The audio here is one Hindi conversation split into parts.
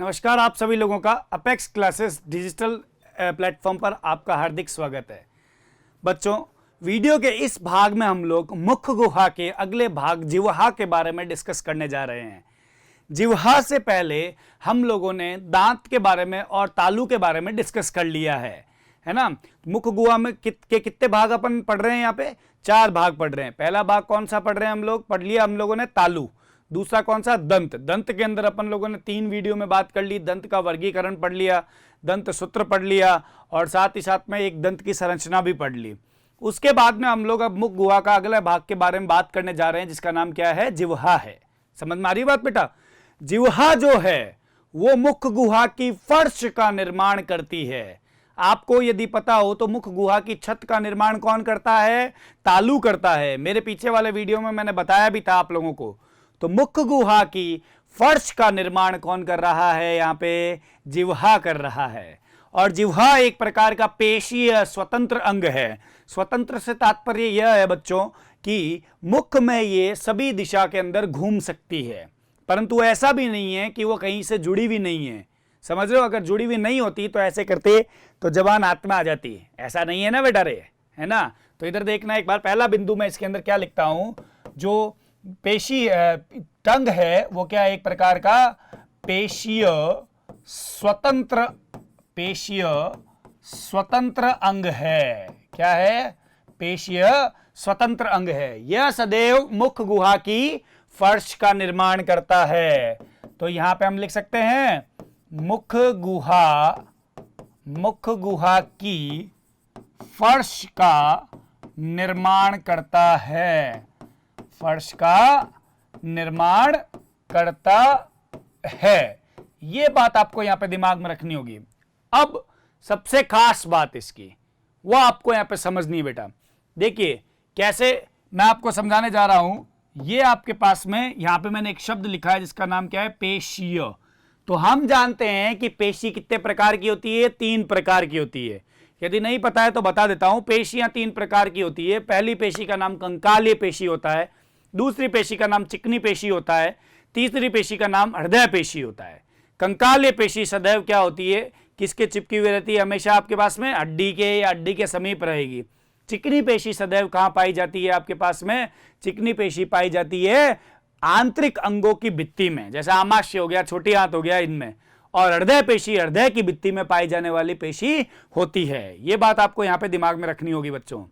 नमस्कार, आप सभी लोगों का अपेक्स क्लासेस डिजिटल प्लेटफॉर्म पर आपका हार्दिक स्वागत है। बच्चों, वीडियो के इस भाग में हम लोग मुख गुहा के अगले भाग जिह्वा के बारे में डिस्कस करने जा रहे हैं। जिह्वा से पहले हम लोगों ने दांत के बारे में और तालू के बारे में डिस्कस कर लिया है ना। मुख गुहा में कितने भाग अपन पढ़ रहे हैं? यहाँ पे 4 भाग पढ़ रहे हैं। पहला भाग कौन सा पढ़ रहे हैं? हम लोग पढ़ लिया हम लोगों ने तालू। दूसरा कौन सा? दंत। दंत के अंदर अपन लोगों ने 3 वीडियो में बात कर ली। दंत का वर्गीकरण पढ़ लिया, दंत सूत्र पढ़ लिया और साथ ही साथ में एक दंत की संरचना भी पढ़ ली। उसके बाद में हम लोग अब मुख गुहा का अगले भाग के बारे में बात करने जा रहे हैं, जिसका नाम क्या है? जिह्वा है। समझ में आ रही बात बेटा? जिह्वा जो है वो मुख गुहा की फर्श का निर्माण करती है। आपको यदि पता हो तो मुख गुहा की छत का निर्माण कौन करता है? तालू करता है। मेरे पीछे वाले वीडियो में मैंने बताया भी था आप लोगों को। तो मुख गुहा की फर्श का निर्माण कौन कर रहा है? यहां पे जिह्वा कर रहा है। और जिह्वा एक प्रकार का पेशीय स्वतंत्र अंग है। स्वतंत्र से तात्पर्य यह है बच्चों कि मुख में ये सभी दिशा के अंदर घूम सकती है, परंतु ऐसा भी नहीं है कि वो कहीं से जुड़ी हुई नहीं है। समझ रहे हो? अगर जुड़ी हुई नहीं होती तो ऐसे करते तो जबान हाथ में आ जाती। ऐसा नहीं है ना बेटा रे, है ना? तो इधर देखना एक बार, पहला बिंदु मैं इसके अंदर क्या लिखता हूं, जो पेशी टंग है वो क्या एक प्रकार का पेशीय स्वतंत्र अंग है। क्या है? पेशीय स्वतंत्र अंग है। यह सदैव मुख गुहा की फर्श का निर्माण करता है। तो यहां पे हम लिख सकते हैं मुख गुहा की फर्श का निर्माण करता है। फर्श का निर्माण करता है। यह बात आपको यहां पे दिमाग में रखनी होगी। अब सबसे खास बात इसकी वो आपको यहां पे समझनी है बेटा। देखिए कैसे मैं आपको समझाने जा रहा हूं। ये आपके पास में यहां पे मैंने एक शब्द लिखा है जिसका नाम क्या है? पेशीय। तो हम जानते हैं कि पेशी कितने प्रकार की होती है? 3 प्रकार की होती है। यदि नहीं पता है तो बता देता हूं। पेशियां 3 प्रकार की होती है। पहली पेशी का नाम कंकालीय पेशी होता है, दूसरी पेशी का नाम चिकनी पेशी होता है, तीसरी पेशी का नाम हृदय पेशी होता है। कंकालीय पेशी सदैव क्या होती है? किसके चिपकी हुई रहती है? हमेशा आपके पास में हड्डी के या हड्डी के समीप रहेगी। चिकनी पेशी सदैव कहां पाई जाती है आपके पास में? चिकनी पेशी पाई जाती है आंतरिक अंगों की भित्ति में, जैसे आमाशय हो गया, छोटी आंत हो गया, इनमें। और हृदय पेशी हृदय की भित्ति में पाई जाने वाली पेशी होती है। यह बात आपको यहां पे दिमाग में रखनी होगी बच्चों।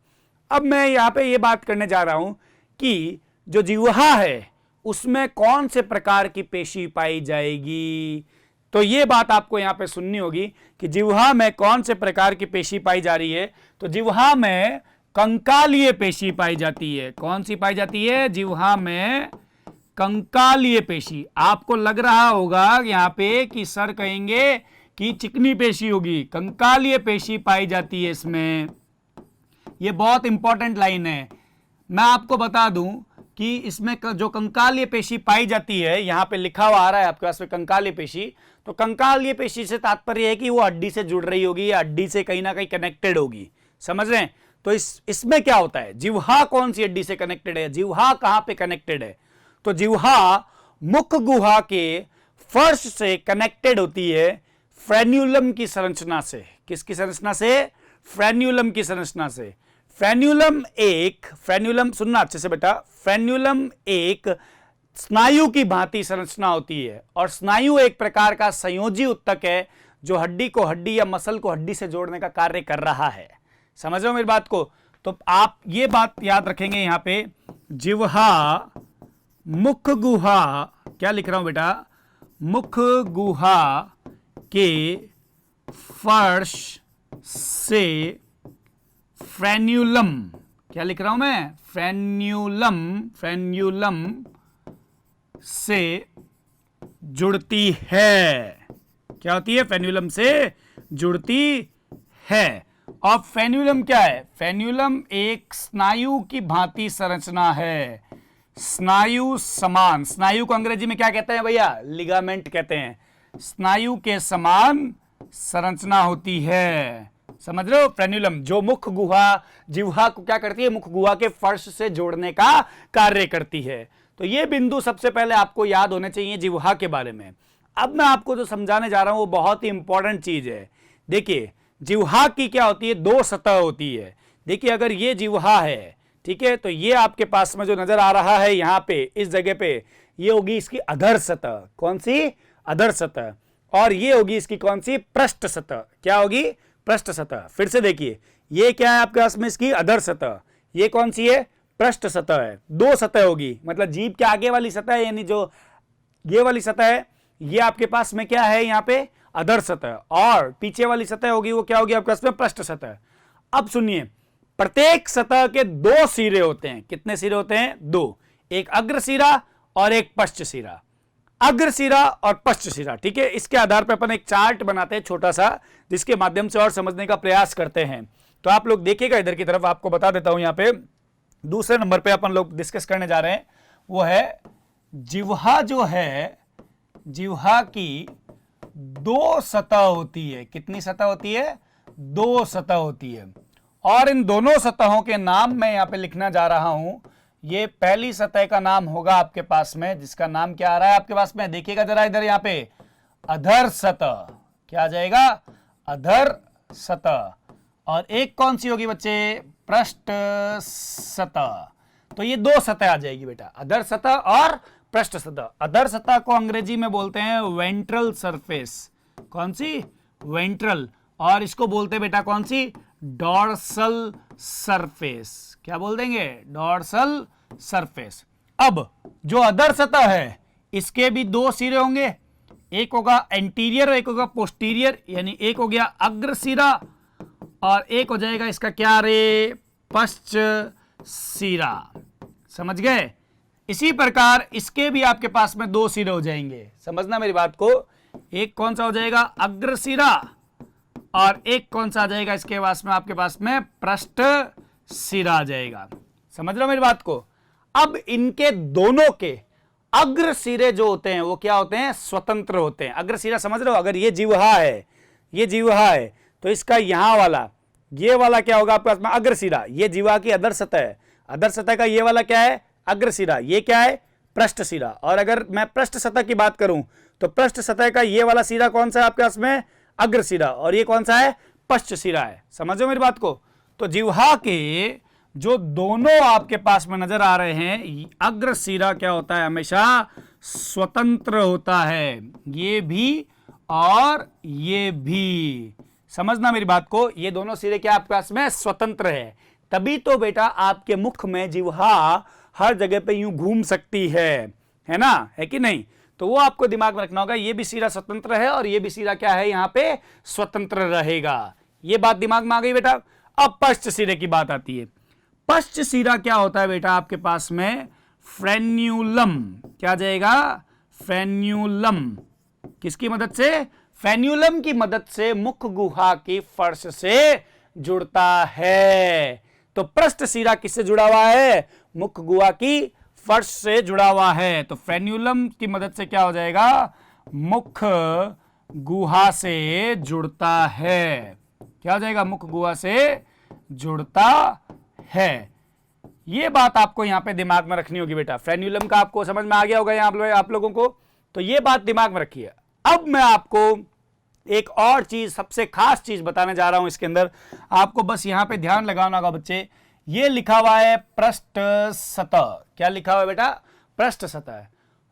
अब मैं यहां पे यह बात करने जा रहा हूं कि जो जिह्वा है उसमें कौन से प्रकार की पेशी पाई जाएगी। तो यह बात आपको यहां पे सुननी होगी कि जिह्वा में कौन से प्रकार की पेशी पाई जा रही है। तो जिह्वा में कंकालीय पेशी पाई जाती है। कौन सी पाई जाती है? जिह्वा में कंकालीय पेशी। आपको लग रहा होगा यहां पे कि सर कहेंगे कि चिकनी पेशी होगी। कंकालीय पेशी पाई जाती है इसमें। यह बहुत इंपॉर्टेंट लाइन है। मैं आपको बता दूं कि इसमें जो कंकालीय पेशी पाई जाती है, यहां पे लिखा हुआ आ रहा है आपके पास में कंकालीय पेशी। तो कंकालीय पेशी से तात्पर्य है कि वो हड्डी से जुड़ रही होगी या हड्डी से कहीं ना कहीं कनेक्टेड होगी। समझ रहे हैं? तो इसमें क्या होता है? जिह्वा कौन सी हड्डी से कनेक्टेड है? जिह्वा कहां पे कनेक्टेड है? तो जिह्वा मुख गुहा के फर्श से कनेक्टेड होती है फ्रेन्यूलम की संरचना से। किसकी संरचना से? फ्रेन्यूलम की संरचना से। फ्रेन्यूलम सुनना अच्छे से बेटा, फ्रेन्यूलम एक स्नायु की भांति संरचना होती है। और स्नायु एक प्रकार का संयोजी उत्तक है जो हड्डी को हड्डी या मसल को हड्डी से जोड़ने का कार्य कर रहा है। समझ रहे हो मेरी बात को? तो आप ये बात याद रखेंगे यहां पे, जिह्वा मुख गुहा, क्या लिख रहा हूं बेटा? मुख गुहा के फर्श से फ्रेन्यूलम, क्या लिख रहा हूं मैं? फ्रेन्यूलम से जुड़ती है। क्या होती है? फ्रेन्यूलम से जुड़ती है। और फ्रेन्यूलम क्या है? फ्रेन्यूलम एक स्नायु की भांति संरचना है। स्नायु समान, स्नायु को अंग्रेजी में क्या कहते हैं भैया? लिगामेंट कहते हैं। स्नायु के समान संरचना होती है। समझ रहे हो? फ्रेन्यूलम जो मुख गुहा जिह्वा को क्या करती है? मुख गुहा के फर्श से जोड़ने का कार्य करती है। तो ये बिंदु सबसे पहले आपको याद होने चाहिए जिह्वा के बारे में। अब मैं आपको जो समझाने जा रहा हूं वो बहुत ही इंपॉर्टेंट चीज है। देखिए जिह्वा की क्या होती है, दो सतह होती है। देखिए अगर ये जिह्वा है, ठीक है, तो ये आपके पास में जो नजर आ रहा है यहां पे इस जगह पे, ये होगी इसकी अधर सतह। कौन सी? अधर सतह। और ये होगी इसकी कौन सी? पृष्ठ सतह। क्या होगी? पृष्ठ सतह। फिर से देखिए, ये क्या है आपके पास में? इसकी अधर सतह। ये कौन सी है? पृष्ठ सतह है। दो सतह होगी, मतलब जीभ के आगे वाली सतह है, यानी जो ये वाली सतह है, ये आपके पास में क्या है यहाँ पे? अधर सतह। और पीछे वाली सतह होगी वो क्या होगी आपके पास में? पृष्ठ सतह। अब सुनिए, प्रत्येक सतह के दो सिरे होते हैं। कितने सिरे होते हैं? दो। एक अग्र सिरा और एक पश्च सिरा। अग्र सिरा और पश्च सिरा, ठीक है। इसके आधार पर अपन एक चार्ट बनाते हैं छोटा सा, जिसके माध्यम से और समझने का प्रयास करते हैं। तो आप लोग देखिएगा इधर की तरफ, आपको बता देता हूं। यहाँ पे दूसरे नंबर पे अपन लोग डिस्कस करने जा रहे हैं, वो है जिह्वा। जो है जिह्वा की दो सतह होती है। कितनी सतह होती है? दो सतह होती है। और इन दोनों सतहों के नाम मैं यहाँ पे लिखना जा रहा हूं। ये पहली सतह का नाम होगा आपके पास में, जिसका नाम क्या आ रहा है आपके पास में? देखिएगा जरा इधर, यहाँ पे अधर सतह। क्या आ जाएगा? अधर सतह। और एक कौन सी होगी बच्चे? पृष्ठ सतह। तो ये दो सतह आ जाएगी बेटा, अधर सतह और पृष्ठ सतह। अधर सतह को अंग्रेजी में बोलते हैं वेंट्रल सरफेस। कौन सी? वेंट्रल। और इसको बोलते हैं बेटा कौन सी? Dorsal surface. क्या बोल देंगे? Dorsal surface. अब जो अधर सतह है, इसके भी दो सिरे होंगे। एक होगा एंटीरियर, एक होगा पोस्टीरियर, यानी एक हो गया अग्र सिरा और एक हो जाएगा इसका क्या रे? पश्च सिरा। समझ गए? इसी प्रकार इसके भी आपके पास में दो सिरे हो जाएंगे। समझना मेरी बात को। एक कौन सा हो जाएगा? अग्र सिरा। और एक कौन सा आ जाएगा इसके पास में? आपके पास में पृष्ठ सिरा आ जाएगा। समझ लो मेरी बात को। अब इनके दोनों के अग्र सिरे जो होते हैं वो क्या होते हैं? स्वतंत्र होते हैं। अग्र सिरा समझ रहे हो? अगर ये जिह्वा है, ये जिह्वा है, तो इसका यहां वाला, ये वाला क्या होगा आपके पास में? अग्र सिरा। ये जिह्वा की अधर सतह है। अधर सतह का ये वाला क्या है? अग्र सिरा। ये क्या है? पृष्ठ सिरा। और अगर मैं पृष्ठ सतह की बात करूं तो पृष्ठ सतह का ये वाला सिरा कौन सा है आपके पास में? अग्र सिरा। और ये कौन सा है? पश्च सिरा है। समझो मेरी बात को। तो जिह्वा के जो दोनों आपके पास में नजर आ रहे हैं, अग्र सिरा क्या होता है? हमेशा स्वतंत्र होता है। ये भी और ये भी। समझना मेरी बात को। ये दोनों सिरे क्या आपके पास में? स्वतंत्र है। तभी तो बेटा आपके मुख में जिह्वा हर जगह पे यूं घूम सकती है ना? है कि नहीं? तो वो आपको दिमाग में रखना होगा। ये भी सिरा स्वतंत्र है और ये भी सिरा क्या है? यहां पे स्वतंत्र रहेगा। ये बात दिमाग में आ गई बेटा। अब पश्च सिरे की बात आती है। पश्च सिरा क्या होता है बेटा आपके पास में? फ्रेन्यूलम। क्या जाएगा? फ्रेन्यूलम। किसकी मदद से? फ्रेन्यूलम की मदद से मुख गुहा की फर्श से जुड़ता है। तो पृष्ठ सिरा किससे जुड़ा हुआ है? मुख गुहा की फर्श से जुड़ा हुआ है। तो फ्रेन्यूलम की मदद से क्या हो जाएगा? मुख गुहा से जुड़ता है। क्या हो जाएगा? मुख गुहा से जुड़ता है। ये बात आपको यहां पे दिमाग में रखनी होगी बेटा। फ्रेन्यूलम का आपको समझ में आ गया होगा यहां आप लोगों को। तो ये बात दिमाग में रखिए। अब मैं आपको एक और चीज, सबसे खास चीज बताने जा रहा हूं इसके अंदर। आपको बस यहां पे ध्यान लगाना होगा बच्चे। ये लिखा हुआ है पृष्ठ सतह। क्या लिखा हुआ है बेटा? पृष्ठ सतह।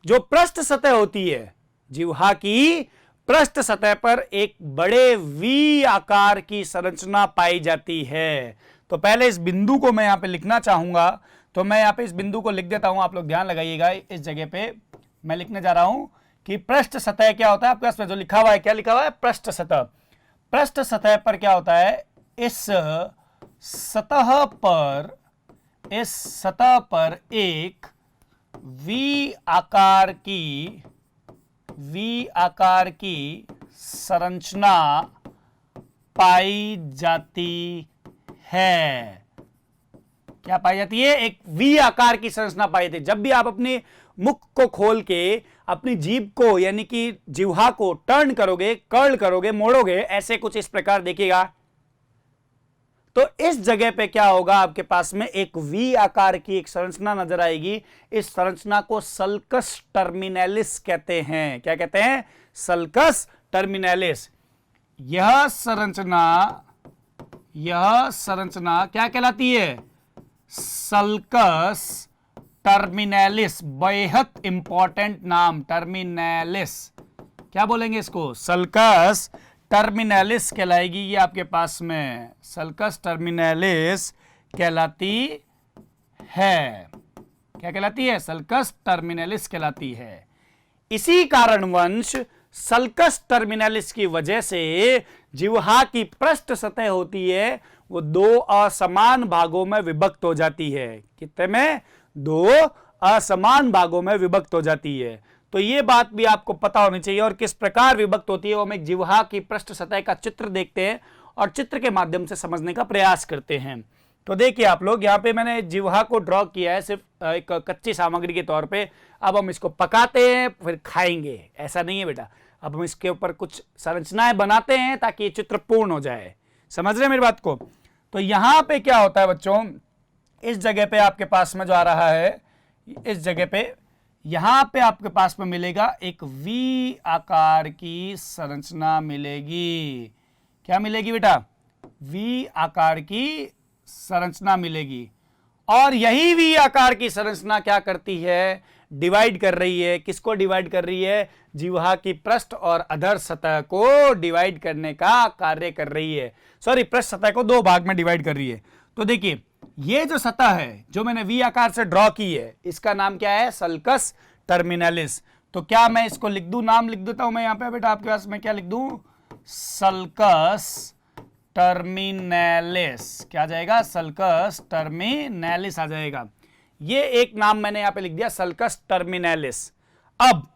जो पृष्ठ सतह होती है जिह्वा की, पृष्ठ सतह पर एक बड़े वी आकार की संरचना पाई जाती है। तो पहले इस बिंदु को मैं यहां पे लिखना चाहूंगा, तो मैं यहां पे इस बिंदु को लिख देता हूं। आप लोग ध्यान लगाइएगा। इस जगह पे मैं लिखने जा रहा हूं कि पृष्ठ सतह क्या होता है आपके पास में? जो लिखा हुआ है, क्या लिखा हुआ है? पृष्ठ सतह। पृष्ठ सतह पर क्या होता है? इस सतह पर एक वी आकार की संरचना पाई जाती है। क्या पाई जाती है? एक वी आकार की संरचना पाई जाती है। जब भी आप अपने मुख को खोल के अपनी जीभ को, यानी कि जिह्वा को टर्न करोगे, कर्ल करोगे, मोड़ोगे, ऐसे कुछ इस प्रकार देखिएगा, तो इस जगह पे क्या होगा, आपके पास में एक वी आकार की एक संरचना नजर आएगी। इस संरचना को सल्कस टर्मिनलिस कहते हैं। क्या कहते हैं? Sulcus terminalis. यह संरचना क्या कहलाती है? Sulcus terminalis. बेहद इंपॉर्टेंट नाम, टर्मिनलिस। क्या बोलेंगे इसको? सल्कस टर्मिनलिस कहलाएगी ये आपके पास में, सल्कस टर्मिनलिस कहलाती है। क्या कहलाती है? सल्कस टर्मिनलिस कहलाती है। इसी कारणवश सल्कस टर्मिनलिस की वजह से जिह्वा की पृष्ठ सतह होती है वो दो असमान भागों में विभक्त हो जाती है। कितने में? दो असमान भागों में विभक्त हो जाती है। तो ये बात भी आपको पता होनी चाहिए। और किस प्रकार विभक्त होती है वो हम एक जिह्वा की पृष्ठ सतह का चित्र देखते हैं और चित्र के माध्यम से समझने का प्रयास करते हैं। तो देखिए आप लोग, यहाँ पे मैंने जिह्वा को ड्रॉ किया है सिर्फ एक कच्ची सामग्री के तौर पे। अब हम इसको पकाते हैं फिर खाएंगे, ऐसा नहीं है बेटा। अब हम इसके ऊपर कुछ संरचनाएं बनाते हैं ताकि ये चित्र पूर्ण हो जाए। समझ रहे हैं मेरी बात को? तो यहां पे क्या होता है बच्चों, इस जगह पे आपके पास में जो आ रहा है, इस जगह पे यहां पे आपके पास में मिलेगा एक वी आकार की संरचना मिलेगी। क्या मिलेगी बेटा? वी आकार की संरचना मिलेगी। और यही वी आकार की संरचना क्या करती है? डिवाइड कर रही है। किसको डिवाइड कर रही है? जिह्वा की पृष्ठ और अधर सतह को डिवाइड करने का कार्य कर रही है। सॉरी, पृष्ठ सतह को दो भाग में डिवाइड कर रही है। तो देखिए, ये जो सतह है जो मैंने वी आकार से ड्रॉ की है, इसका नाम क्या है? Sulcus terminalis. तो क्या मैं इसको लिख दूं? नाम लिख देता हूं मैं यहां पे बेटा आपके पास में। क्या लिख दूं? Sulcus terminalis. क्या आ जाएगा? सल्कस टर्मिनलिस आ जाएगा। ये एक नाम मैंने यहां पे लिख दिया, सल्कस टर्मिनलिस। अब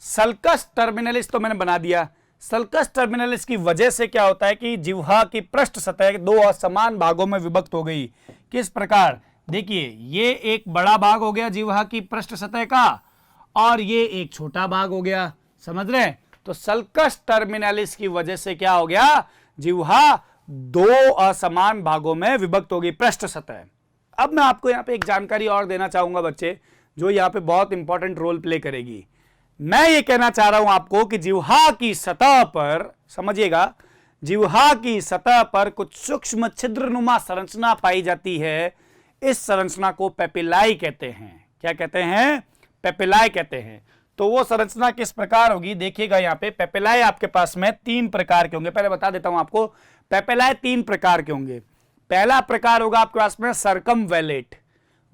सल्कस टर्मिनलिस तो मैंने बना दिया। सल्कस टर्मिनलिस की वजह से क्या होता है कि जिह्वा की पृष्ठ सतह दो असमान भागों में विभक्त हो गई। किस प्रकार? देखिए, ये एक बड़ा भाग हो गया जिह्वा की पृष्ठ सतह का और ये एक छोटा भाग हो गया। समझ रहे हैं? तो सल्कस टर्मिनलिस की वजह से क्या हो गया? जिह्वा दो असमान भागों में विभक्त हो गई, पृष्ठ सतह। अब मैं आपको यहां पे एक जानकारी और देना चाहूंगा बच्चे, जो यहां पे बहुत इंपॉर्टेंट रोल प्ले करेगी। मैं ये कहना चाह रहा हूं आपको कि जिह्वा की सतह पर, समझिएगा, जिह्वा की सतह पर कुछ सूक्ष्म छिद्रनुमा संरचना पाई जाती है। इस संरचना को पेपिलाई कहते हैं। क्या कहते हैं? पेपिलाई कहते हैं। तो वो संरचना किस प्रकार होगी? देखिएगा यहां पे पेपिलाई आपके पास में तीन प्रकार के होंगे। पहले बता देता हूं आपको, पेपिलाई तीन प्रकार के होंगे। पहला प्रकार होगा आपके पास में सर्कमवेलेट,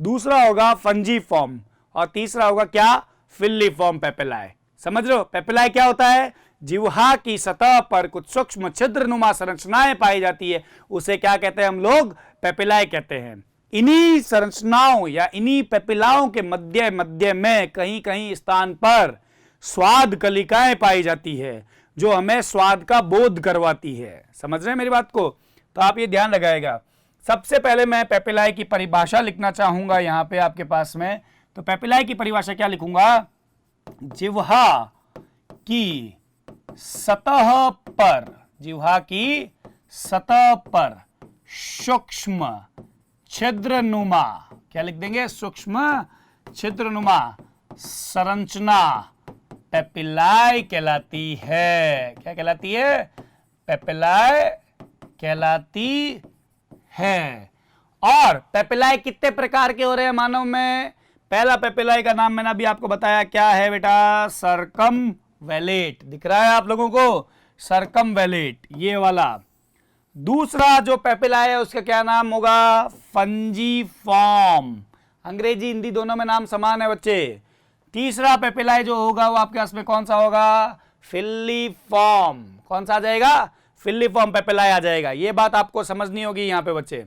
दूसरा होगा फंजीफॉर्म और तीसरा होगा क्या? फिल्लीफॉर्म पेपिलाई। समझ रहे हो? पेपिलाई क्या होता है? जिह्वा की सतह पर कुछ सूक्ष्म छिद्रनुमा संरचनाएं पाई जाती है, उसे क्या कहते हैं हम लोग? पेपिलाई कहते हैं। इन्हीं संरचनाओं या इन्हीं पेपिलाओं के मध्य मध्य में कहीं कहीं स्थान पर स्वाद कलिकाएं पाई जाती है जो हमें स्वाद का बोध करवाती है। समझ रहे हैं मेरी बात को? तो आप ये ध्यान लगाएगा। सबसे पहले मैं पेपिलाई की परिभाषा लिखना चाहूंगा यहां पे आपके पास में। तो पेपिलाई की परिभाषा क्या लिखूंगा? जिह्वा की सतह पर, जिह्वा की सतह पर सूक्ष्म छिद्रनुमा, क्या लिख देंगे? सूक्ष्म छिद्रनुमा संरचना पेपिलाई कहलाती है। क्या कहलाती है? पेपिलाई कहलाती है। और पेपिलाई कितने प्रकार के हो रहे हैं मानव में? पहला पेपिलाई का नाम मैंने अभी आपको बताया, क्या है बेटा? सर्कमवेलेट। दिख रहा है आप लोगों को? सर्कमवेलेट, ये वाला। दूसरा जो पेपिलाई है उसका क्या नाम होगा? फंजीफॉर्म। अंग्रेजी हिंदी दोनों में नाम समान है बच्चे। तीसरा पेपिलाई जो होगा वो आपके पास में कौन सा होगा? फिल्लीफॉर्म। कौन सा आ जाएगा? फिल्लीफॉर्म पेपिलाई आ जाएगा। ये बात आपको समझनी होगी यहां पे बच्चे,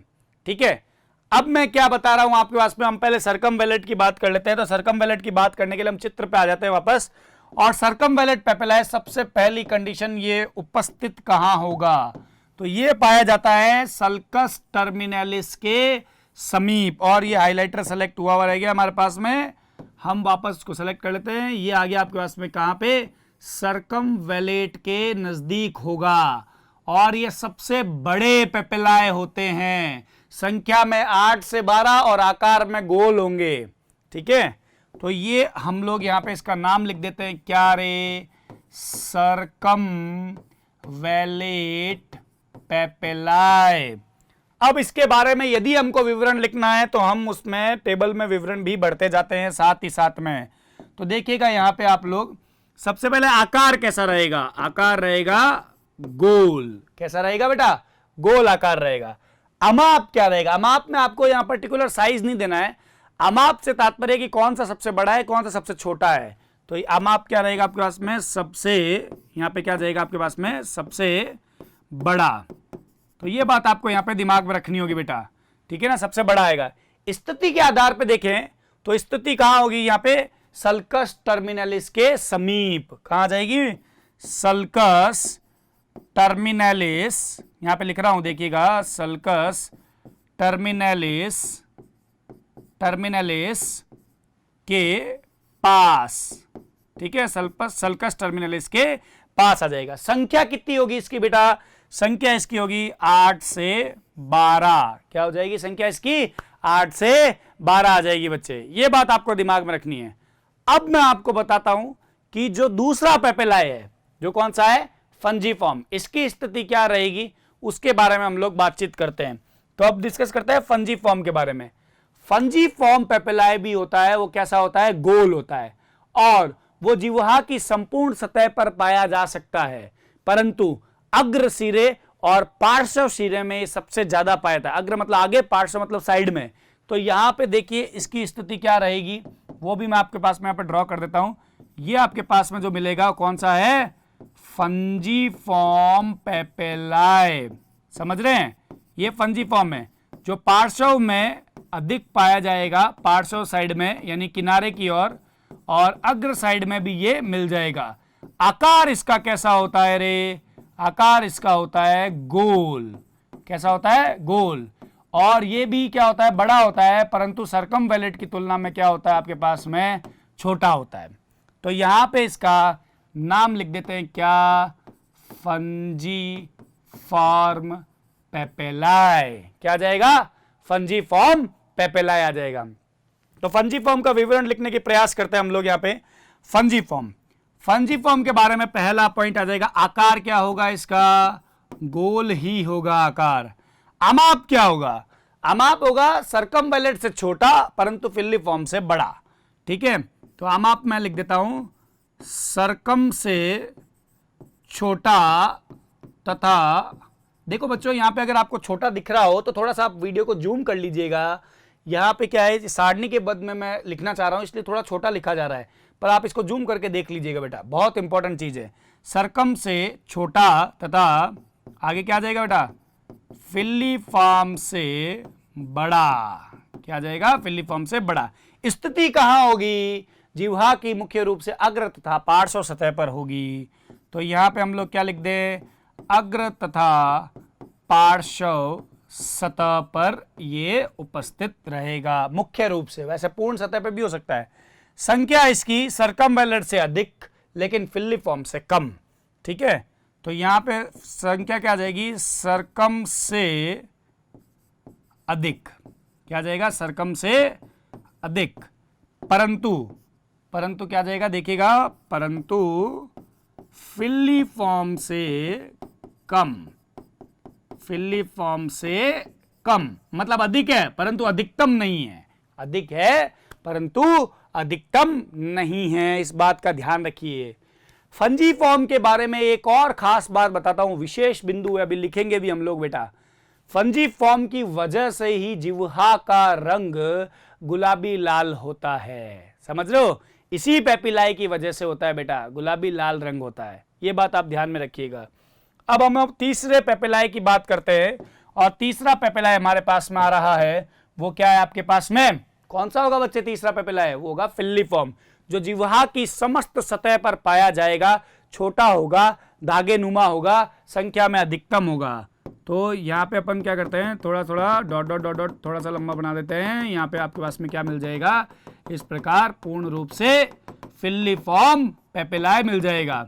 ठीक है? अब मैं क्या बता रहा हूं आपके पास में, हम पहले सर्कमवेलेट की बात कर लेते हैं। तो सर्कमवेलेट की बात करने के लिए हम चित्र पे आ जाते हैं वापस। और सर्कमवेलेट पेपिलाई सबसे पहली कंडीशन ये उपस्थित कहां होगा? तो ये पाया जाता है सल्कस टर्मिनलिस के समीप। और ये हाइलाइटर सेलेक्ट हुआ रहेगा हमारे पास में। हम वापस इसको सेलेक्ट कर लेते हैं। ये आ गया आपके पास में कहां पे? सर्कमवेलेट के नजदीक होगा। और ये सबसे बड़े पेपिलाए होते हैं, संख्या में 8 से 12 और आकार में गोल होंगे। ठीक है, तो ये हम लोग यहां पे इसका नाम लिख देते हैं, क्या रे, सर्कमवैलेट पेपिलाए। अब इसके बारे में यदि हमको विवरण लिखना है तो हम उसमें टेबल में विवरण भी बढ़ते जाते हैं साथ ही साथ में। तो देखिएगा यहां पे आप लोग, सबसे पहले आकार कैसा रहेगा, आकार रहेगा गोल। कैसा रहेगा बेटा, गोल आकार रहेगा। अमाप क्या रहेगा, अमाप में आपको यहां पर्टिकुलर साइज नहीं देना है, अमाप से तात्पर्य कि कौन सा सबसे बड़ा है कौन सा सबसे छोटा है। तो अमाप क्या रहेगा आपके पास में, सबसे, यहां पे क्या रहेगा आपके पास में, सबसे बड़ा। तो ये बात आपको यहां पे दिमाग में रखनी होगी बेटा, ठीक है ना, सबसे बड़ा आएगा। स्थिति के आधार पे देखें तो स्थिति कहां होगी, यहां पे सल्कस टर्मिनलिस के समीप। कहां जाएगी, सल्कस टर्मिनलिस, यहां पे लिख रहा हूं देखिएगा, सल्कस टर्मिनलिस, टर्मिनलिस के पास। ठीक है, सल्कस टर्मिनलिस के पास आ जाएगा। संख्या कितनी होगी इसकी बेटा, संख्या इसकी होगी 8 से 12। क्या हो जाएगी संख्या इसकी, 8 से 12 आ जाएगी बच्चे, ये बात आपको दिमाग में रखनी है। अब मैं आपको बताता हूं कि जो दूसरा पेपिलाए है, जो कौन सा है, फंजीफॉर्म, इसकी स्थिति क्या रहेगी उसके बारे में हम लोग बातचीत करते हैं। तो अब डिस्कस करते हैं फंजीफॉर्म के बारे में। फंजीफॉर्म पेपिलाए भी होता है, वो कैसा होता है, गोल होता है, और वो जिह्वा की संपूर्ण सतह पर पाया जा सकता है, परंतु अग्र सिरे और पार्श्व सिरे में सबसे ज्यादा पाया जाता है। अग्र मतलब आगे, पार्श्व मतलब साइड में। तो यहां पे देखिए इसकी स्थिति क्या रहेगी, वो भी मैं आपके पास में यहां पे ड्रॉ कर देता हूं। ये आपके पास में जो मिलेगा कौन सा है, फंजीफॉर्म पेपिलाए। समझ रहे हैं, ये फंजीफॉर्म है, जो पार्श्व में अधिक पाया जाएगा, पार्श्व साइड में यानी किनारे की ओर, और अग्र साइड में भी ये मिल जाएगा। आकार इसका कैसा होता है रे, आकार इसका होता है गोल। कैसा होता है, गोल। और ये भी क्या होता है, बड़ा होता है, परंतु सर्कमवैलेट की तुलना में क्या होता है आपके पास में, छोटा होता है। तो यहां पे इसका नाम लिख देते हैं, क्या, फंजीफॉर्म पेपिलाए। क्या आ जाएगा, फंजीफॉर्म पेपिलाए आ जाएगा। तो फंजीफॉर्म का विवरण लिखने के प्रयास करते हैं हम लोग यहां पे। फंजीफॉर्म, फंजीफॉर्म के बारे में पहला पॉइंट आ जाएगा, आकार क्या होगा इसका, गोल ही होगा आकार। अमाप क्या होगा, अमाप होगा सर्कमवैलेट से छोटा परंतु फिल्लीफॉर्म से बड़ा। ठीक है, तो अमाप मैं लिख देता हूं, सर्कम से छोटा तथा, देखो बच्चों यहां पे अगर आपको छोटा दिख रहा हो तो थोड़ा सा आप वीडियो को जूम कर लीजिएगा। यहां पे क्या है, सारणी के पद में मैं लिखना चाह रहा हूं इसलिए थोड़ा छोटा लिखा जा रहा है, पर आप इसको जूम करके देख लीजिएगा बेटा, बहुत इंपॉर्टेंट चीज है। सर्कम से छोटा तथा आगे क्या आ जाएगा बेटा, फिल्लीफॉर्म से बड़ा। क्या आ जाएगा, फिल्लीफॉर्म से बड़ा। स्थिति कहां होगी, जिह्वा की मुख्य रूप से अग्र तथा पार्श्व सतह पर होगी। तो यहां पे हम लोग क्या लिख दें, अग्र तथा पार्श्व सतह पर ये उपस्थित रहेगा मुख्य रूप से, वैसे पूर्ण सतह पर भी हो सकता है। संख्या इसकी सर्कमवैलेट से अधिक लेकिन फिल्लीफॉर्म से कम। ठीक है, तो यहां पे संख्या क्या आ जाएगी, सर्कम से अधिक। क्या आ जाएगा, सर्कम से अधिक, परंतु, परंतु क्या आ जाएगा देखिएगा, परंतु फिल्लीफॉर्म से कम। फिल्लीफॉर्म से कम मतलब अधिक है परंतु अधिकतम नहीं है, अधिक है परंतु अधिकतम नहीं है, इस बात का ध्यान रखिए। फंजीफॉर्म के बारे में एक और खास बात बताता हूं, विशेष बिंदु है, अभी लिखेंगे भी हम लोग बेटा। फंजीफॉर्म की वजह से ही जिह्वा का रंग गुलाबी लाल होता है, समझ रहे हो, इसी पेपिलाए की वजह से होता है बेटा, गुलाबी लाल रंग होता है, ये बात आप ध्यान में रखिएगा। अब हम तीसरे पेपिलाए की बात करते हैं, और तीसरा पेपिलाए हमारे पास में आ रहा है, वो क्या है आपके पास में, कौन सा होगा बच्चे तीसरा पेपिलाए, वो होगा फिल्लीफॉर्म, जो जिह्वा की समस्त सतह पर पाया जाएगा, छोटा होगा, धागे नुमा होगा, संख्या में अधिकतम होगा। तो यहाँ पे अपन क्या करते हैं, थोड़ा थोड़ा डॉट डॉट डॉट डॉट थोड़ा सा लंबा बना देते हैं। यहाँ पे आपके पास में क्या मिल जाएगा, इस प्रकार पूर्ण रूप से फिल्लीफॉर्म पेपिलाए मिल जाएगा।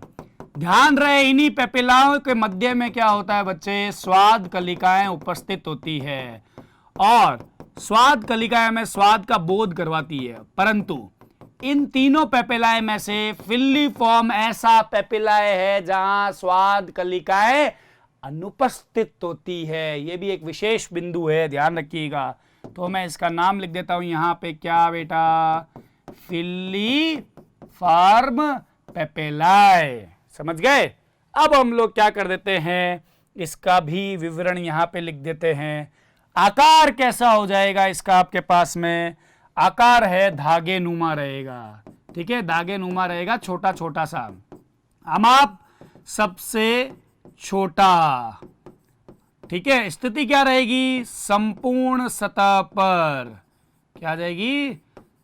ध्यान रहे इन्हीं पेपिलाओं के मध्य में क्या होता है बच्चे, स्वाद कलिकाएं उपस्थित होती है और स्वाद कलिकाएं में स्वाद का बोध करवाती है। परंतु इन तीनों पेपिलाए में से फिल्लीफॉर्म ऐसा पेपिलाए है जहां स्वाद कलिकाएं अनुपस्थित होती है। यह भी एक विशेष बिंदु है, ध्यान रखिएगा। तो मैं इसका नाम लिख देता हूं यहां पे, क्या बेटा, फिल्लीफॉर्म पेपिलाए। समझ गए। अब हम लोग क्या कर देते हैं, इसका भी विवरण यहां पे लिख देते हैं। आकार कैसा हो जाएगा इसका आपके पास में, आकार है धागे नुमा रहेगा। ठीक है, धागे नुमा रहेगा, छोटा छोटा सा। हम आप सबसे छोटा। ठीक है, स्थिति क्या रहेगी, संपूर्ण सतह पर। क्या आ जाएगी,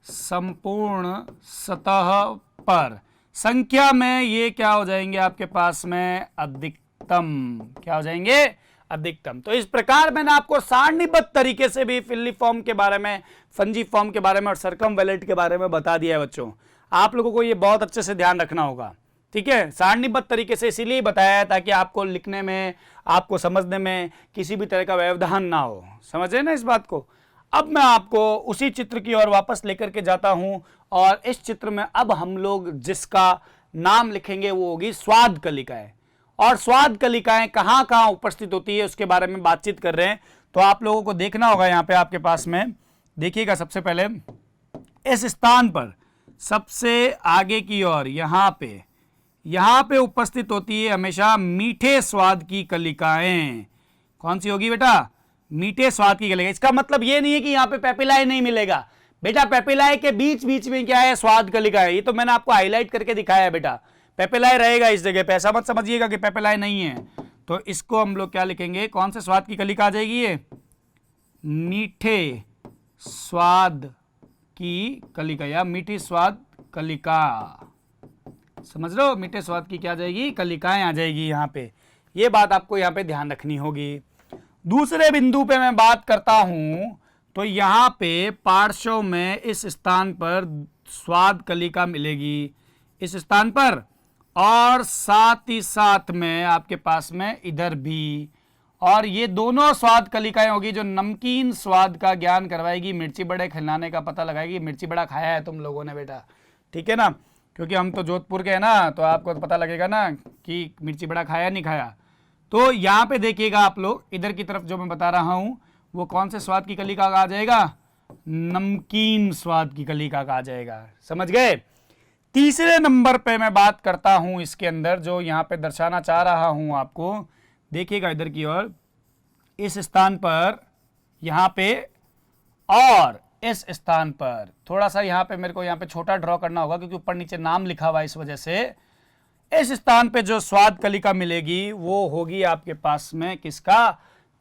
संपूर्ण सतह पर। संख्या में ये क्या हो जाएंगे आपके पास में, अधिकतम। क्या हो जाएंगे, अधिकतम। तो इस प्रकार मैंने आपको सारणीबद्ध तरीके से भी फिल्लीफॉर्म के बारे में, फंजीफॉर्म के बारे में और सर्कमवेलेंट के बारे में बता दिया है बच्चों। आप लोगों को ये बहुत अच्छे से ध्यान रखना होगा। ठीक है, सारणीबद्ध तरीके से इसीलिए बताया है ताकि आपको लिखने में, आपको समझने में किसी भी तरह का व्यवधान ना हो। समझे ना इस बात को। अब मैं आपको उसी चित्र की ओर वापस लेकर के जाता हूं और इस चित्र में अब हम लोग जिसका नाम लिखेंगे वो होगी स्वाद कलिकाएं। और स्वाद कलिकाएं कहां कहां उपस्थित होती है उसके बारे में बातचीत कर रहे हैं। तो आप लोगों को देखना होगा यहां पे आपके पास में, देखिएगा सबसे पहले इस स्थान पर सबसे आगे की ओर यहां पे उपस्थित होती है हमेशा मीठे स्वाद की कलिकाएं। कौन सी होगी बेटा, मीठे स्वाद की कलिकाएं। इसका मतलब ये नहीं है कि यहां पे पेपिलाए नहीं मिलेगा बेटा, पेपिलाए के बीच बीच में क्या है, स्वाद कलिकाएं। ये तो मैंने आपको हाईलाइट करके दिखाया है बेटा, पेपिलाए रहेगा इस जगह पे, ऐसा मत समझिएगा कि पेपिलाए नहीं है। तो इसको हम लोग क्या लिखेंगे, कौन से स्वाद की कलिका आ जाएगी, ये मीठे स्वाद की कलिका या मीठी स्वाद कलिका। समझ लो, मीठे स्वाद की क्या आ जाएगी, कलिकाएं आ जाएगी यहां पे। ये बात आपको यहां पे ध्यान रखनी होगी। दूसरे बिंदु पे मैं बात करता हूं तो यहां पे पार्श्व में इस स्थान पर स्वाद कलिका मिलेगी, इस स्थान पर, और साथ ही साथ में आपके पास में इधर भी। और ये दोनों स्वाद कलिकाएं होगी जो नमकीन स्वाद का ज्ञान करवाएगी, मिर्ची बड़े खिलाने का पता लगाएगी। मिर्ची बड़ा खाया है तुम लोगों ने बेटा, ठीक है ना, क्योंकि हम तो जोधपुर के हैं ना, तो आपको तो पता लगेगा ना कि मिर्ची बड़ा खाया नहीं खाया। तो यहाँ पे देखिएगा आप लोग, इधर की तरफ जो मैं बता रहा हूं वो कौन से स्वाद की कलिका का आ जाएगा, नमकीन स्वाद की कलिका का आ जाएगा। समझ गए। तीसरे नंबर पे मैं बात करता हूं इसके अंदर, जो यहां पे दर्शाना चाह रहा हूं आपको, देखिएगा इधर की ओर, इस स्थान पर, यहां पे और इस स्थान पर। थोड़ा सा यहां पे मेरे को यहां पे छोटा ड्रॉ करना होगा क्योंकि ऊपर नीचे नाम लिखा हुआ है, इस वजह से। इस स्थान पे जो स्वाद कलिका मिलेगी वो होगी आपके पास में किसका,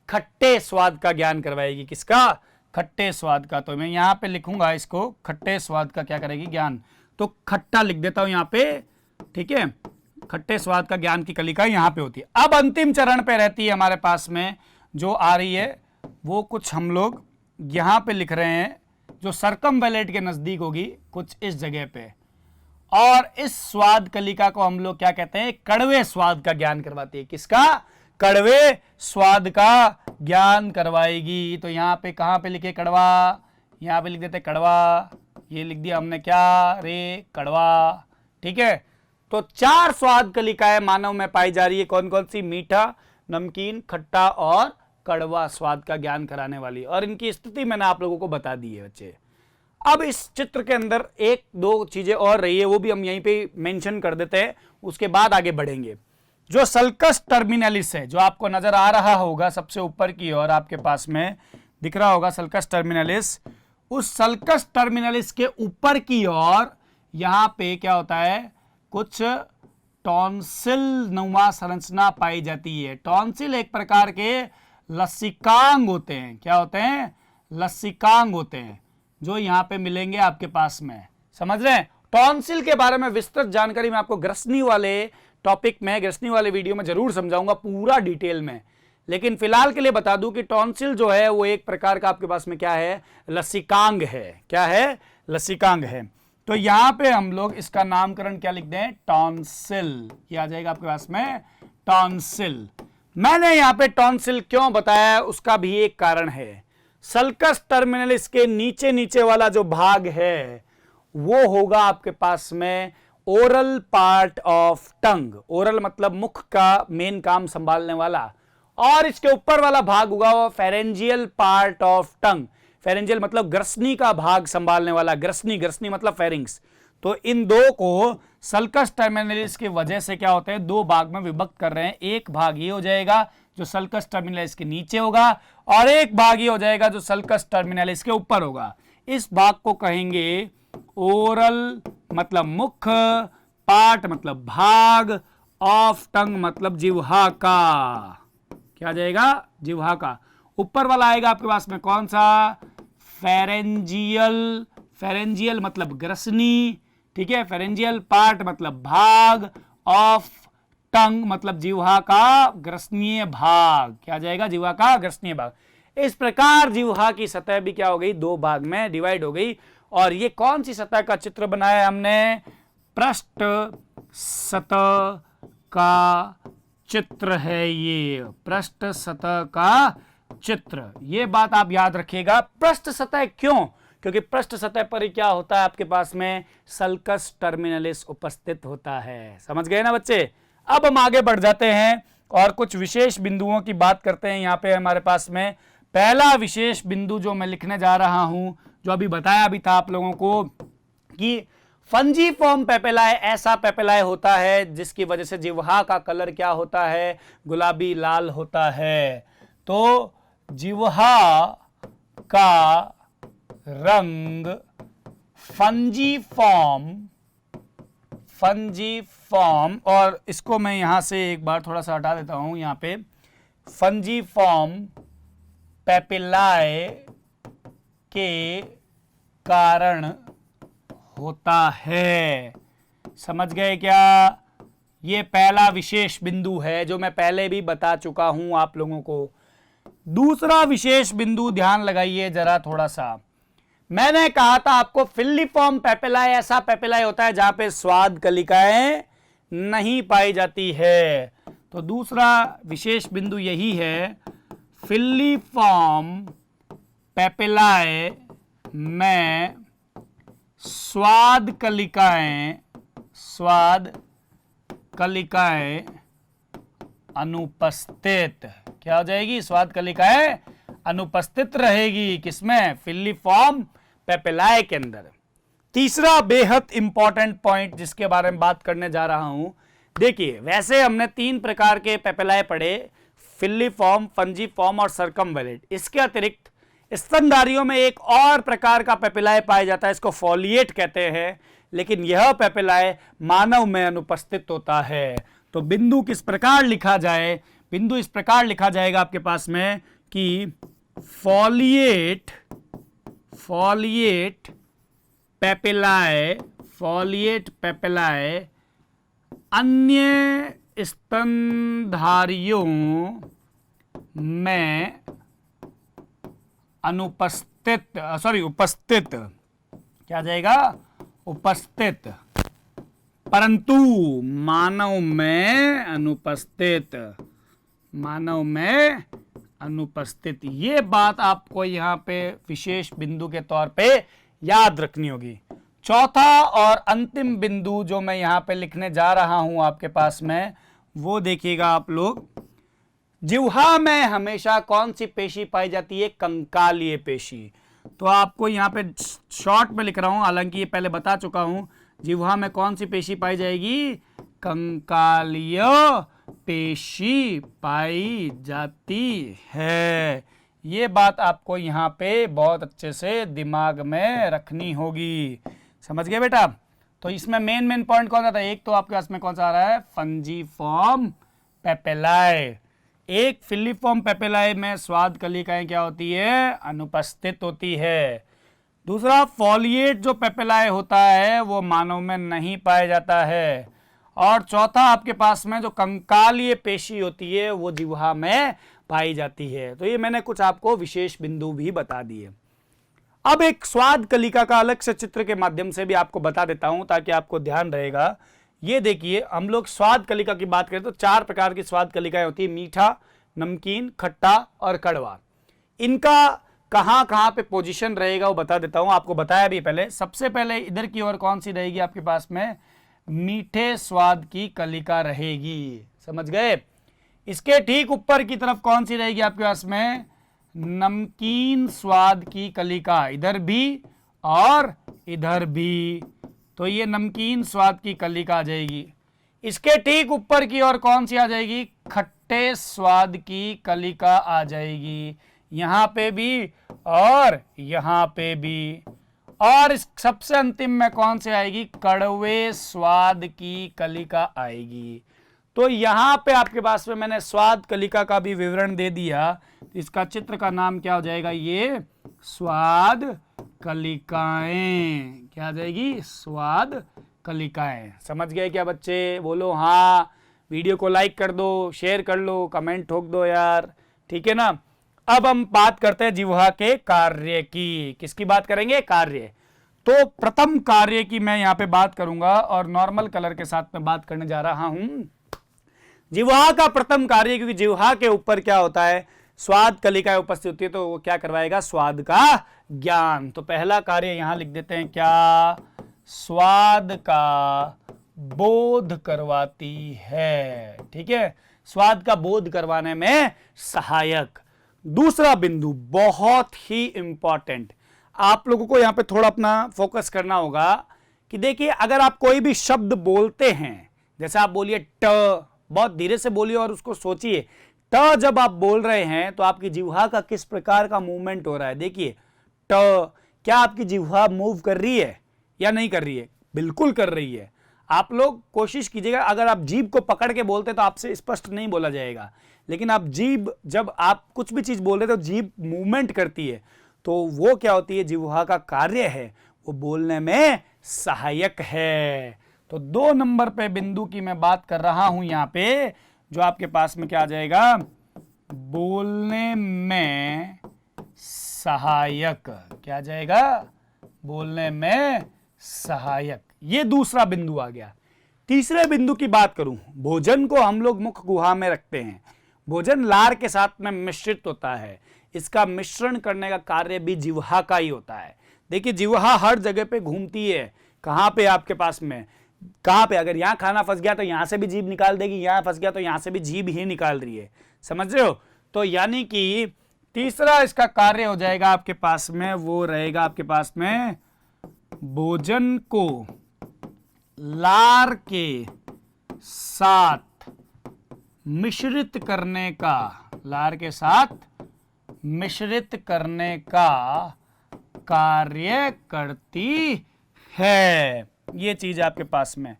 खट्टे स्वाद का ज्ञान करवाएगी। किसका, खट्टे स्वाद का। तो मैं यहां पे लिखूंगा इसको, खट्टे स्वाद का क्या करेगी, ज्ञान। तो खट्टा लिख देता हूं यहां पे, ठीक है। खट्टे स्वाद का ज्ञान की कलिका यहां पे होती है। अब अंतिम चरण पे रहती है हमारे पास में जो आ रही है, वो कुछ हम लोग यहां पे लिख रहे हैं जो सर्कमवेलेंट के नजदीक होगी, कुछ इस जगह पे। और इस स्वाद कलिका को हम लोग क्या कहते हैं, कड़वे स्वाद का ज्ञान करवाती है। किसका, कड़वे स्वाद का ज्ञान करवाएगी। तो यहां पे कहां पे लिखे, कड़वा, यहां पे लिख देते कड़वा, ये लिख दिया हमने क्या रे, कड़वा। ठीक है। तो 4 स्वाद कलिकाएं मानव में पाई जा रही है। कौन कौन सी, मीठा, नमकीन, खट्टा और कड़वा स्वाद का ज्ञान कराने वाली। और इनकी स्थिति मैंने आप लोगों को बता दी है बच्चे। अब इस चित्र के अंदर एक दो चीजें और रही है, वो भी हम यहीं पे मेंशन कर देते हैं, उसके बाद आगे बढ़ेंगे। जो सल्कस टर्मिनलिस है, जो आपको नजर आ रहा होगा सबसे ऊपर की ओर, आपके पास में दिख रहा होगा सल्कस टर्मिनलिस। उस सल्कस टर्मिनलिस के ऊपर की ओर यहां पे क्या होता है, कुछ टॉन्सिल नुमा संरचना पाई जाती है। टॉन्सिल एक प्रकार के लसिकांग होते हैं। क्या होते हैं, लसिकांग होते हैं, जो यहां पे मिलेंगे आपके पास में। समझ रहे हैं। टॉन्सिल के बारे में विस्तृत जानकारी मैं आपको ग्रसनी वाले टॉपिक में, ग्रसनी वाले वीडियो में जरूर समझाऊंगा पूरा डिटेल में। लेकिन फिलहाल के लिए बता दूं कि टॉन्सिल जो है वो एक प्रकार का आपके पास में क्या है, लसिकांग है। क्या है, लसिकांग है। तो यहां पे हम लोग इसका नामकरण क्या लिख दें, टॉन्सिल। ये आ जाएगा आपके पास में टॉन्सिल। मैंने यहां पे टॉन्सिल क्यों बताया, उसका भी एक कारण है। सल्कस टर्मिनलिस के नीचे नीचे वाला जो भाग है वो होगा आपके पास में oral part of tongue. Oral मतलब मुख का मेन काम संभालने वाला, और इसके ऊपर वाला भाग होगा वो pharyngeal part of tongue. Pharyngeal मतलब ग्रसनी का भाग संभालने वाला, ग्रसनी, ग्रसनी मतलब फेरिंग्स। तो इन दो को सल्कस टर्मिनलिस की वजह से क्या होता है, दो भाग में विभक्त कर रहे हैं। एक भाग ये हो जाएगा जो सल्कस टर्मिनलिस के नीचे होगा, और एक भाग ये हो जाएगा जो सल्कस टर्मिनलिस के ऊपर होगा। इस भाग को कहेंगे ओरल मतलब मुख, पार्ट मतलब भाग, ऑफ टंग मतलब जिह्वा का। क्या जाएगा, जिह्वा का। ऊपर वाला आएगा आपके पास में कौन सा, फेरेंजियल। फेरेंजियल मतलब ग्रसनी, ठीक है। फेरेंजियल पार्ट मतलब भाग, ऑफ टंग मतलब जिह्वा का ग्रसनीय भाग। क्या जाएगा, जिह्वा का ग्रसनीय भाग। इस प्रकार जिह्वा की सतह भी क्या हो गई, दो भाग में डिवाइड हो गई। और ये कौन सी सतह का चित्र बनाया हमने, पृष्ठ सतह का चित्र है। ये पृष्ठ सतह का चित्र, ये बात आप याद रखिएगा। पृष्ठ सतह क्यों, क्योंकि पृष्ठ सतह पर ही क्या होता है आपके पास में, सल्कस टर्मिनलिस उपस्थित होता है। समझ गए ना बच्चे। अब हम आगे बढ़ जाते हैं और कुछ विशेष बिंदुओं की बात करते हैं। यहां पे हमारे पास में पहला विशेष बिंदु जो मैं लिखने जा रहा हूं, जो अभी बताया भी था आप लोगों को कि फंजीफॉर्म पेपेलाए ऐसा पेपेलाए होता है जिसकी वजह से जिह्वा का कलर क्या होता है, गुलाबी लाल होता है। तो जिह्वा का रंग फंजीफॉर्म, और इसको मैं यहां से एक बार थोड़ा सा हटा देता हूं। यहां पे फंजीफॉर्म पेपिलाए के कारण होता है। समझ गए क्या। ये पहला विशेष बिंदु है जो मैं पहले भी बता चुका हूं आप लोगों को। दूसरा विशेष बिंदु ध्यान लगाइए जरा थोड़ा सा। मैंने कहा था आपको फिल्लीफॉर्म पेपिलाए ऐसा पेपिलाए होता है जहां पे स्वाद कलिकाएं नहीं पाई जाती है। तो दूसरा विशेष बिंदु यही है, फिल्लीफॉर्म पेपिलाए में स्वाद कलिकाएं अनुपस्थित। क्या हो जाएगी, स्वाद कलिकाएं अनुपस्थित रहेगी। किसमें, फिल्लीफॉर्म पेपिलाए के अंदर। तीसरा बेहद इंपॉर्टेंट पॉइंट जिसके बारे में बात करने जा रहा हूं, देखिए वैसे हमने तीन प्रकार के पेपिलाए पढ़े, फिल्लीफॉर्म, फंजीफॉर्म और सर्कमवेलेट। इसके अतिरिक्त स्तनधारियों में एक और प्रकार का पेपिलाए पाया जाता है, इसको फोलिएट कहते हैं, लेकिन यह पेपिलाए मानव में अनुपस्थित होता है। तो बिंदु किस प्रकार लिखा जाए, बिंदु इस प्रकार लिखा जाएगा आपके पास में कि फोलिएट पेपिलाए अन्य स्तनधारियों में उपस्थित। क्या जाएगा, उपस्थित, परंतु मानव में अनुपस्थित। ये बात आपको यहां पे विशेष बिंदु के तौर पे याद रखनी होगी। चौथा और अंतिम बिंदु जो मैं यहां पे लिखने जा रहा हूं आपके पास में, वो देखिएगा आप लोग। जिह्वा में हमेशा कौन सी पेशी पाई जाती है, कंकालीय पेशी। तो आपको यहां पे शॉर्ट में लिख रहा हूं, हालांकि ये पहले बता चुका हूं। जिह्वा में कौन सी पेशी पाई जाएगी, कंकालीय पेशी पाई जाती है। ये बात आपको यहां पे बहुत अच्छे से दिमाग में रखनी होगी। समझ गए बेटा। तो इसमें मेन पॉइंट कौन सा था, एक तो आपके पास में कौन सा आ रहा है, फंजीफॉर्म पेपिलाए। एक फिल्लीफॉर्म पेपिलाए में स्वाद कलिकाएं क्या होती है, अनुपस्थित होती है। दूसरा फोलिएट जो पेपिलाए होता है वो मानव में नहीं पाया जाता है। और चौथा आपके पास में जो कंकालीय पेशी होती है वो जिह्वा में पाई जाती है। तो ये मैंने कुछ आपको विशेष बिंदु भी बता दिए। अब एक स्वाद कलिका का अलग से चित्र के माध्यम से भी आपको बता देता हूं ताकि आपको ध्यान रहेगा। ये देखिए, हम लोग स्वाद कलिका की बात करें तो 4 प्रकार की स्वाद कलिकाएं होती है, मीठा, नमकीन, खट्टा और कड़वा। इनका कहां कहां पे पोजीशन रहेगा वो बता देता हूं, आपको बताया भी पहले। सबसे पहले इधर की ओर कौन सी रहेगी आपके पास में, मीठे स्वाद की कलिका रहेगी, समझ गए। इसके ठीक ऊपर की तरफ कौन सी रहेगी आपके पास में, नमकीन स्वाद की कलिका, इधर भी और इधर भी। तो ये नमकीन स्वाद की कलिका आ जाएगी। इसके ठीक ऊपर की ओर कौन सी आ जाएगी, खट्टे स्वाद की कलिका आ जाएगी, यहां पे भी और यहां पे भी। और इस सबसे अंतिम में कौन सी आएगी, कड़वे स्वाद की कलिका आएगी। तो यहां पे आपके पास में मैंने स्वाद कलिका का भी विवरण दे दिया। इसका चित्र का नाम क्या हो जाएगा, ये स्वाद कलिकाएं, क्या आ जाएगी, स्वाद कलिकाएं। समझ गए क्या बच्चे, बोलो हाँ। वीडियो को लाइक कर दो, शेयर कर लो, कमेंट ठोक दो यार, ठीक है ना। अब हम बात करते हैं जिह्वा के कार्य की। किसकी बात करेंगे, कार्य। तो प्रथम कार्य की मैं यहां पे बात करूंगा और नॉर्मल कलर के साथ में बात करने जा रहा हूं। जिह्वा का प्रथम कार्य, क्योंकि जिह्वा के ऊपर क्या होता है, स्वाद कलिका उपस्थित होती है, तो वो क्या करवाएगा, स्वाद का ज्ञान। तो पहला कार्य यहां लिख देते हैं, क्या, स्वाद का बोध करवाती है, ठीक है, स्वाद का बोध करवाने में सहायक। दूसरा बिंदु बहुत ही इंपॉर्टेंट, आप लोगों को यहां पे थोड़ा अपना फोकस करना होगा कि देखिए, अगर आप कोई भी शब्द बोलते हैं, जैसे आप बोलिए ट, बहुत धीरे से बोलिए और उसको सोचिए। ट जब आप बोल रहे हैं तो आपकी जिह्वा का किस प्रकार का मूवमेंट हो रहा है, देखिए ट, क्या आपकी जिह्वा मूव कर रही है या नहीं कर रही है, बिल्कुल कर रही है। आप लोग कोशिश कीजिएगा, अगर आप जीभ को पकड़ के बोलते तो आपसे स्पष्ट नहीं बोला जाएगा, लेकिन आप जीभ, जब आप कुछ भी चीज बोल रहे तो जीभ मूवमेंट करती है, तो वो क्या होती है, जिह्वा का कार्य है, वो बोलने में सहायक है। तो 2 नंबर पे बिंदु की मैं बात कर रहा हूं यहां पे, जो आपके पास में क्या आ जाएगा, बोलने में सहायक, क्या आ जाएगा, बोलने में सहायक। ये दूसरा बिंदु आ गया। तीसरे बिंदु की बात करूं, भोजन को हम लोग मुख गुहा में रखते हैं, भोजन लार के साथ में मिश्रित होता है, इसका मिश्रण करने का कार्य भी जिह्वा का ही होता है। देखिए, जिह्वा हर जगह पे घूमती है, कहां पे, आपके पास में कहां पे, अगर यहां खाना फंस गया तो यहां से भी जीभ निकाल देगी, यहां फंस गया तो यहां से भी जीभ ही निकाल रही है, समझ रहे हो। तो यानी कि तीसरा इसका कार्य हो जाएगा आपके पास में, वो रहेगा आपके पास में भोजन को लार के साथ मिश्रित करने का, लार के साथ मिश्रित करने का कार्य करती है। ये चीज आपके पास में।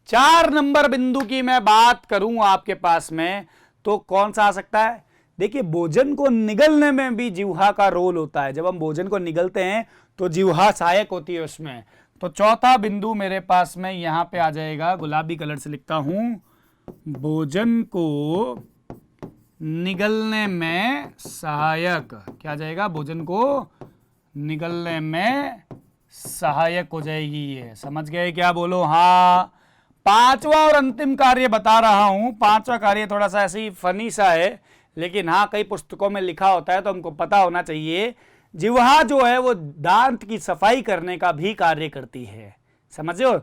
4 नंबर बिंदु की मैं बात करूं आपके पास में, तो कौन सा आ सकता है, देखिए, भोजन को निगलने में भी जिह्वा का रोल होता है। जब हम भोजन को निगलते हैं तो जिह्वा सहायक होती है उसमें। तो चौथा बिंदु मेरे पास में यहां पे आ जाएगा, गुलाबी कलर से लिखता हूं, भोजन को निगलने में सहायक, क्या आ जाएगा, भोजन को निगलने में सहायक हो जाएगी ये, समझ गए क्या, बोलो हाँ। 5वां और अंतिम कार्य बता रहा हूं। 5वां कार्य थोड़ा सा ऐसे ही फनी सा है, लेकिन हाँ कई पुस्तकों में लिखा होता है तो हमको पता होना चाहिए। जिह्वा जो है वो दांत की सफाई करने का भी कार्य करती है, समझो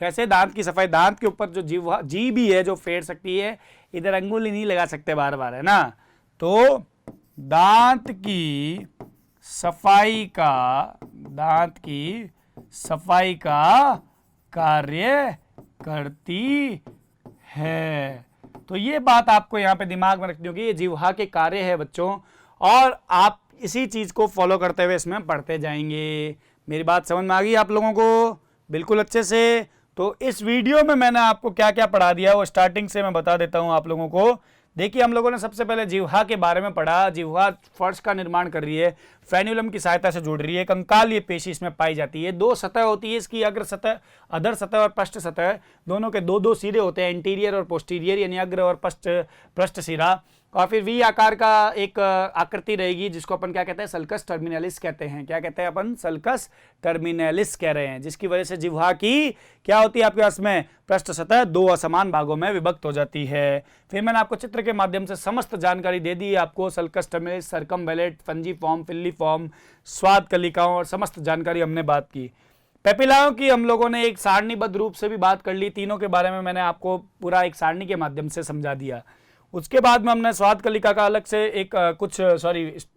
कैसे, दांत की सफाई, दांत के ऊपर जो जिह्वा जीभ भी है जो फेर सकती है, इधर अंगुली नहीं लगा सकते बार बार, है ना। तो दांत की सफाई का, दांत की सफाई का कार्य करती है। तो ये बात आपको यहां पे दिमाग में रखनी होगी, ये जिह्वा के कार्य है बच्चों, और आप इसी चीज को फॉलो करते हुए इसमें पढ़ते जाएंगे। मेरी बात समझ में आ गई आप लोगों को बिल्कुल अच्छे से। तो इस वीडियो में मैंने आपको क्या क्या पढ़ा दिया वो स्टार्टिंग से मैं बता देता हूं आप लोगों को। देखिए, हम लोगों ने सबसे पहले जिह्वा के बारे में पढ़ा। जिह्वा फर्श का निर्माण कर रही है, फ्रेन्यूलम की सहायता से जुड़ रही है, कंकाल ये पेशी इसमें पाई जाती है। 2 सतह होती है इसकी, अग्र सतह, अधर सतह और पृष्ठ सतह, दोनों के 2-2 सिरे होते हैं, इंटीरियर और पोस्टीरियर, यानी अग्र और पृष्ठ सिरा। और फिर वी आकार का एक आकृति रहेगी जिसको अपन क्या कहते हैं, सल्कस टर्मिनलिस कहते हैं। क्या कहते हैं अपन, सल्कस टर्मिनलिस कह रहे हैं, जिसकी वजह से जिह्वा की क्या होती है आपके पास में, पृष्ठ सतह दो असमान भागों में विभक्त हो जाती है। फिर मैंने आपको चित्र के माध्यम से समस्त जानकारी दे दी है आपको, सल्कस टर्मिनलिस, सर्कमवेलेट, फंजीफॉर्म, फिल्लीफॉर्म, स्वाद कलिकाओं और समस्त जानकारी हमने बात की। पेपिलाओं की हम लोगों ने एक सारणीबद्ध रूप से भी बात कर ली, तीनों के बारे में मैंने आपको पूरा एक सारणी के माध्यम से समझा दिया। उसके बाद में हमने स्वाद कलिका का अलग से एक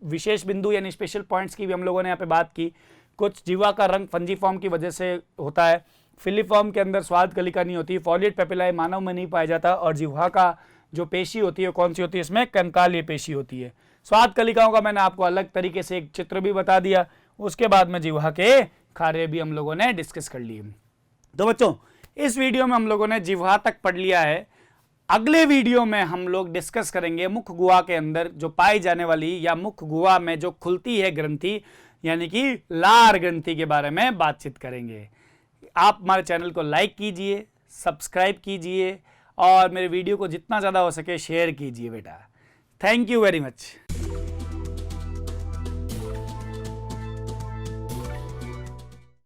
विशेष बिंदु यानी स्पेशल पॉइंट्स की भी हम लोगों ने यहाँ पे बात की। कुछ जिह्वा का रंग फंजीफॉर्म की वजह से होता है, फिलीफॉर्म के अंदर स्वाद कलिका नहीं होती, फॉलिएट पेपिलाए मानव में नहीं पाया जाता, और जिह्वा का जो पेशी होती है कौन सी होती है, इसमें कंकालीय पेशी होती है। स्वाद कलिकाओं का मैंने आपको अलग तरीके से एक चित्र भी बता दिया। उसके बाद में जिह्वा के कार्य भी हम लोगों ने डिस्कस कर लिए। तो बच्चों इस वीडियो में हम लोगों ने जिह्वा तक पढ़ लिया है। अगले वीडियो में हम लोग डिस्कस करेंगे मुख गुहा के अंदर जो पाई जाने वाली या मुख गुहा में जो खुलती है ग्रंथि यानी कि लार ग्रंथि के बारे में बातचीत करेंगे। आप हमारे चैनल को लाइक कीजिए, सब्सक्राइब कीजिए और मेरे वीडियो को जितना ज़्यादा हो सके शेयर कीजिए बेटा। Thank you very much.